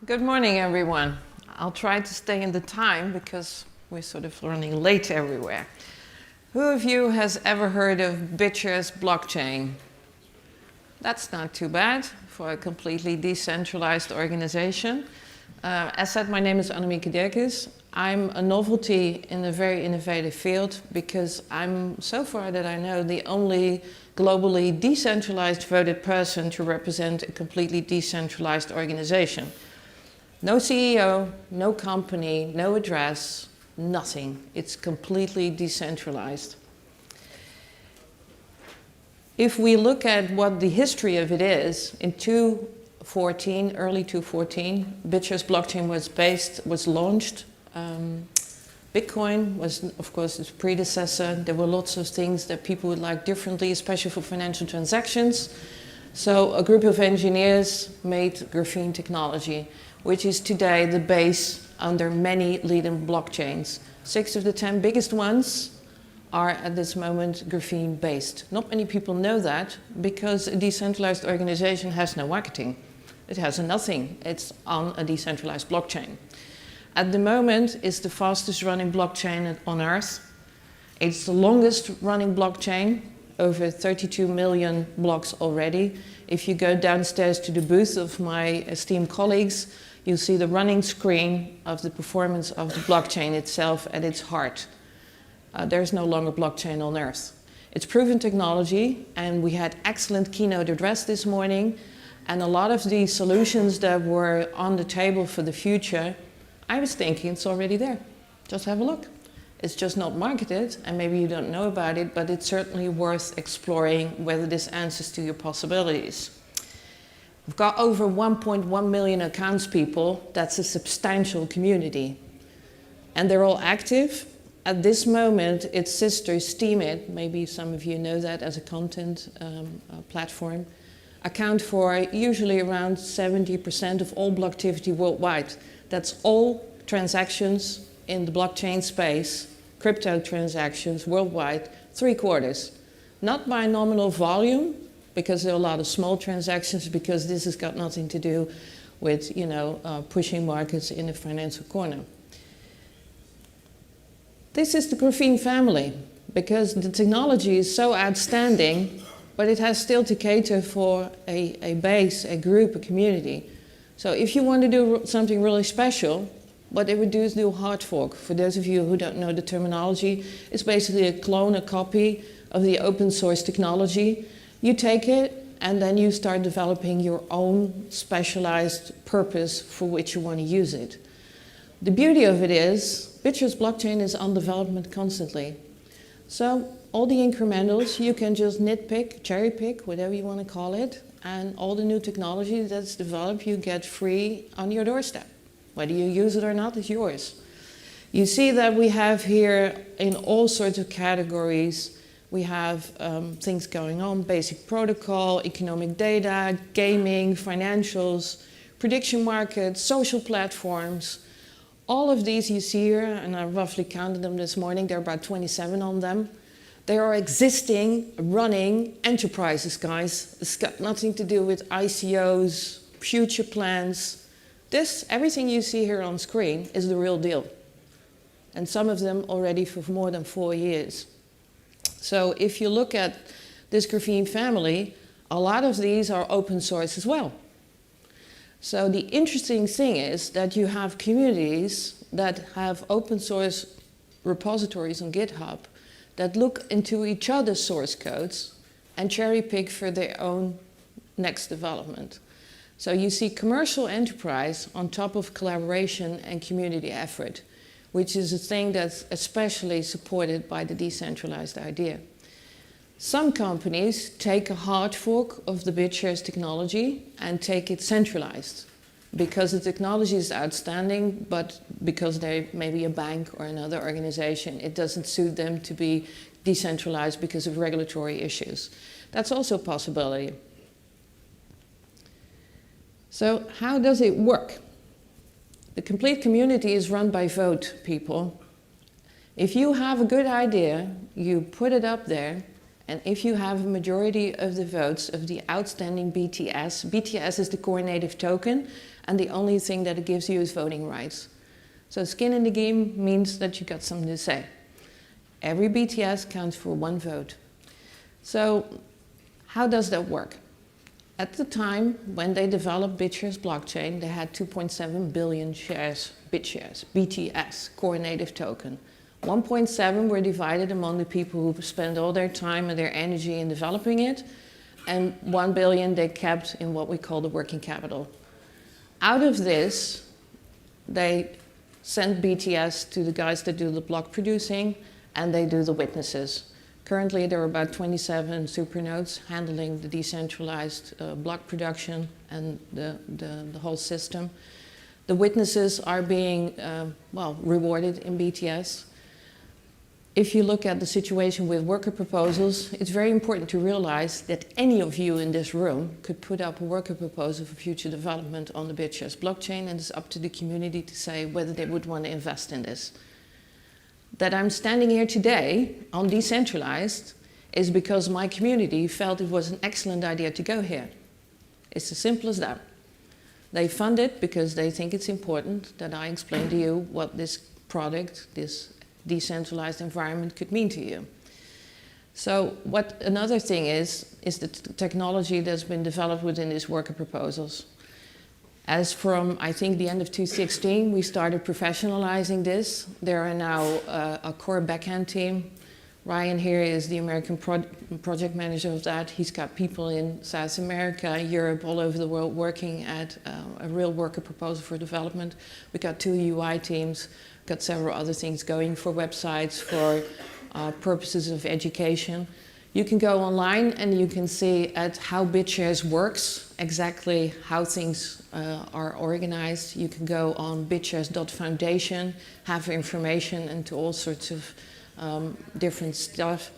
Good morning, everyone. I'll try to stay in the time because we're sort of running late everywhere. Who of you has ever heard of BitShares blockchain? That's not too bad for a completely decentralized organization. As said, my name is Annemieke Dirkes. I'm a novelty in a very innovative field because I'm, so far that I know, the only globally decentralized voted person to represent a completely decentralized organization. No CEO, no company, no address, nothing. It's completely decentralized. If we look at what the history of it is, in early 2014, BitShares blockchain was launched. Bitcoin was, of course, its predecessor. There were lots of things that people would like differently, especially for financial transactions. So a group of engineers made graphene technology, which is today the base under many leading blockchains. 6 of the 10 biggest ones are at this moment graphene based. Not many people know that because a decentralized organization has no marketing. It has nothing. It's on a decentralized blockchain. At the moment, it's the fastest running blockchain on Earth. It's the longest running blockchain, over 32 million blocks already. If you go downstairs to the booth of my esteemed colleagues, you'll see the running screen of the performance of the blockchain itself at its heart. There's no longer blockchain on Earth. It's proven technology, and we had excellent keynote address this morning, and a lot of the solutions that were on the table for the future, I was thinking it's already there. Just have a look. It's just not marketed, and maybe you don't know about it, but it's certainly worth exploring whether this answers to your possibilities. We've got over 1.1 million accounts people. That's a substantial community. And they're all active. At this moment, its sister, Steemit, maybe some of you know that as a content platform, account for usually around 70% of all block activity worldwide. That's all transactions in the blockchain space, crypto transactions worldwide, 3/4. Not by nominal volume, because there are a lot of small transactions, because this has got nothing to do with, pushing markets in the financial corner. This is the graphene family, because the technology is so outstanding, but it has still to cater for a base, a group, a community. So if you want to do something really special, what they would do is do a hard fork. For those of you who don't know the terminology, it's basically a clone, a copy of the open source technology. You take it and then you start developing your own specialized purpose for which you want to use it. The beauty of it is, BitShares blockchain is on development constantly. So all the incrementals, you can just nitpick, cherry pick, whatever you want to call it, and all the new technology that's developed, you get free on your doorstep. Whether you use it or not is yours. You see that we have here in all sorts of categories. We have things going on, basic protocol, economic data, gaming, financials, prediction markets, social platforms. All of these you see here, and I roughly counted them this morning, there are about 27 on them. They are existing, running enterprises, guys. It's got nothing to do with ICOs, future plans. Everything you see here on screen is the real deal. And some of them already for more than 4 years. So if you look at this graphene family, a lot of these are open source as well. So the interesting thing is that you have communities that have open source repositories on GitHub that look into each other's source codes and cherry pick for their own next development. So you see commercial enterprise on top of collaboration and community effort, which is a thing that's especially supported by the decentralized idea. Some companies take a hard fork of the BitShares technology and take it centralized because the technology is outstanding, but because they may be a bank or another organization, it doesn't suit them to be decentralized because of regulatory issues. That's also a possibility. So how does it work? The complete community is run by vote, people. If you have a good idea, you put it up there, And if you have a majority of the votes of the outstanding BTS, BTS is the core native token, and the only thing that it gives you is voting rights. So skin in the game means that you got something to say. Every BTS counts for 1 vote. So how does that work? At the time when they developed BitShares blockchain, they had 2.7 billion shares, BitShares, BTS, core native token. 1.7 were divided among the people who spent all their time and their energy in developing it, and 1 billion they kept in what we call the working capital. Out of this, they send BTS to the guys that do the block producing, and they do the witnesses. Currently, there are about 27 supernodes handling the decentralized block production and the whole system. The witnesses are being, rewarded in BTS. If you look at the situation with worker proposals, it's very important to realize that any of you in this room could put up a worker proposal for future development on the BitShares blockchain, and it's up to the community to say whether they would want to invest in this. That I'm standing here today on Decentralized is because my community felt it was an excellent idea to go here. It's as simple as that. They fund it because they think it's important that I explain to you what this product, this decentralized environment could mean to you. So what another thing is the technology that's been developed within these worker proposals. As from, I think, the end of 2016, we started professionalizing this. There are now a core backend team. Ryan here is the American project manager of that. He's got people in South America, Europe, all over the world working at a real worker proposal for development. We've got 2 UI teams, got several other things going for websites, for purposes of education. You can go online and you can see at how BitShares works, exactly how things are organized. You can go on bitshares.foundation, have information into all sorts of different stuff.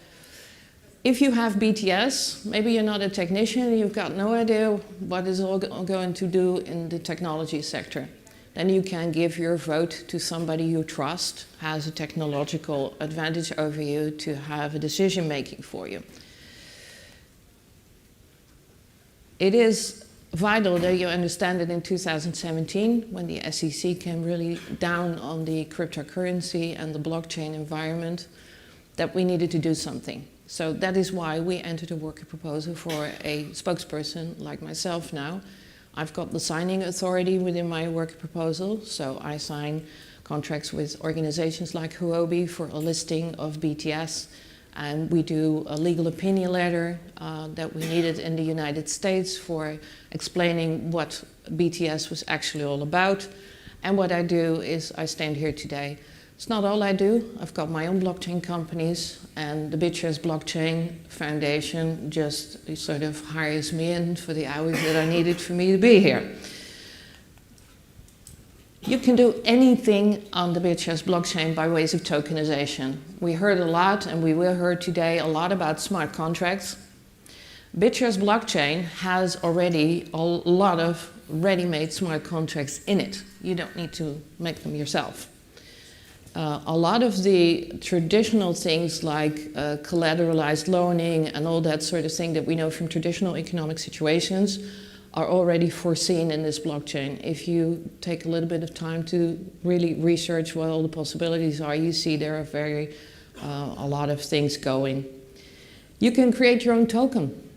If you have BTS, maybe you're not a technician, you've got no idea what is all going to do in the technology sector. Then you can give your vote to somebody you trust, has a technological advantage over you to have a decision making for you. It is vital that you understand that in 2017, when the SEC came really down on the cryptocurrency and the blockchain environment, that we needed to do something. So that is why we entered a worker proposal for a spokesperson like myself now. I've got the signing authority within my worker proposal, so I sign contracts with organizations like Huobi for a listing of BTS, and we do a legal opinion letter that we needed in the United States for explaining what BTS was actually all about. And what I do is I stand here today. It's not all I do. I've got my own blockchain companies, and the BitShares Blockchain Foundation just sort of hires me in for the hours that I needed for me to be here. You can do anything on the BitShares blockchain by ways of tokenization. We heard a lot, and we will hear today a lot about smart contracts. BitShares blockchain has already a lot of ready-made smart contracts in it. You don't need to make them yourself. A lot of the traditional things like collateralized loaning and all that sort of thing that we know from traditional economic situations are already foreseen in this blockchain. If you take a little bit of time to really research what all the possibilities are, you see there are a lot of things going. You can create your own token.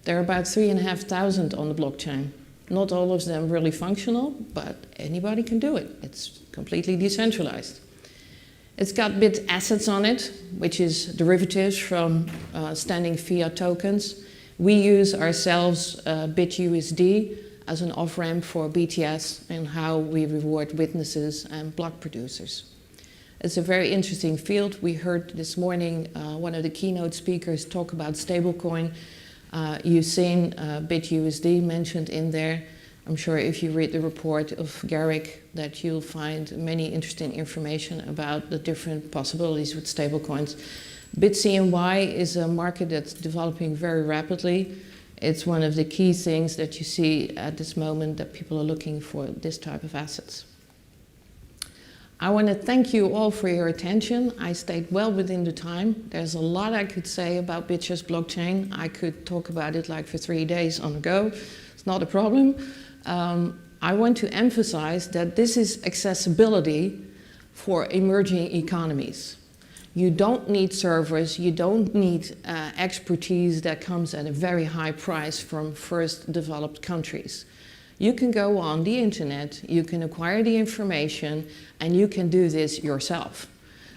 There are about 3,500 on the blockchain. Not all of them really functional, but anybody can do it. It's completely decentralized. It's got bit assets on it, which is derivatives from standing fiat tokens. We use ourselves BitUSD as an off-ramp for BTS and how we reward witnesses and block producers. It's a very interesting field. We heard this morning one of the keynote speakers talk about stablecoin. You've seen BitUSD mentioned in there. I'm sure if you read the report of Garrick that you'll find many interesting information about the different possibilities with stablecoins. BitCNY is a market that's developing very rapidly. It's one of the key things that you see at this moment that people are looking for this type of assets. I want to thank you all for your attention. I stayed well within the time. There's a lot I could say about BitShares blockchain. I could talk about it like for 3 days on the go. It's not a problem. I want to emphasize that this is accessibility for emerging economies. You don't need servers, you don't need expertise that comes at a very high price from first developed countries. You can go on the internet, you can acquire the information, and you can do this yourself.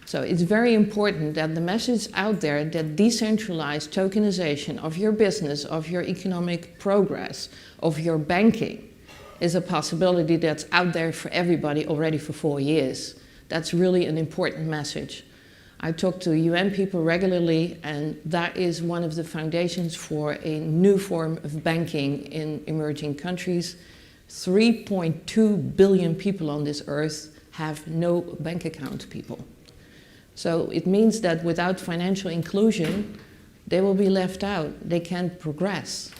So it's very important that the message out there that decentralized tokenization of your business, of your economic progress, of your banking is a possibility that's out there for everybody already for 4 years. That's really an important message. I talk to UN people regularly, and that is one of the foundations for a new form of banking in emerging countries. 3.2 billion people on this earth have no bank account, people. So it means that without financial inclusion, they will be left out. They can't progress.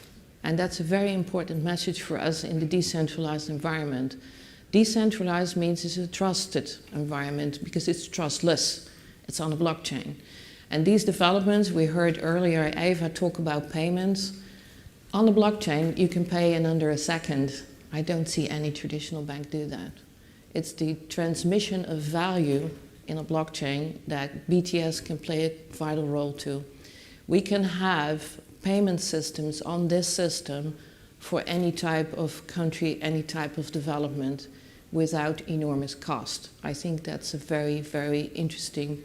And that's a very important message for us in the decentralized environment. Decentralized means it's a trusted environment because it's trustless. It's on a blockchain. And these developments, we heard earlier Eva talk about payments. On the blockchain, you can pay in under a second. I don't see any traditional bank do that. It's the transmission of value in a blockchain that BTS can play a vital role to. We can have payment systems on this system for any type of country, any type of development without enormous cost. I think that's a very, very interesting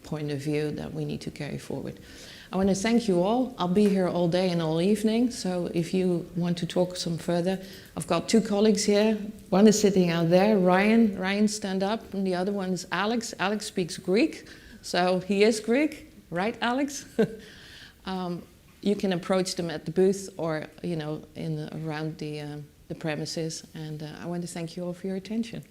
point of view that we need to carry forward. I want to thank you all. I'll be here all day and all evening, so if you want to talk some further, I've got 2 colleagues here. One is sitting out there, Ryan. Ryan, stand up. And the other one is Alex. Alex speaks Greek, so he is Greek, right, Alex? You can approach them at the booth or, around the premises. And I want to thank you all for your attention.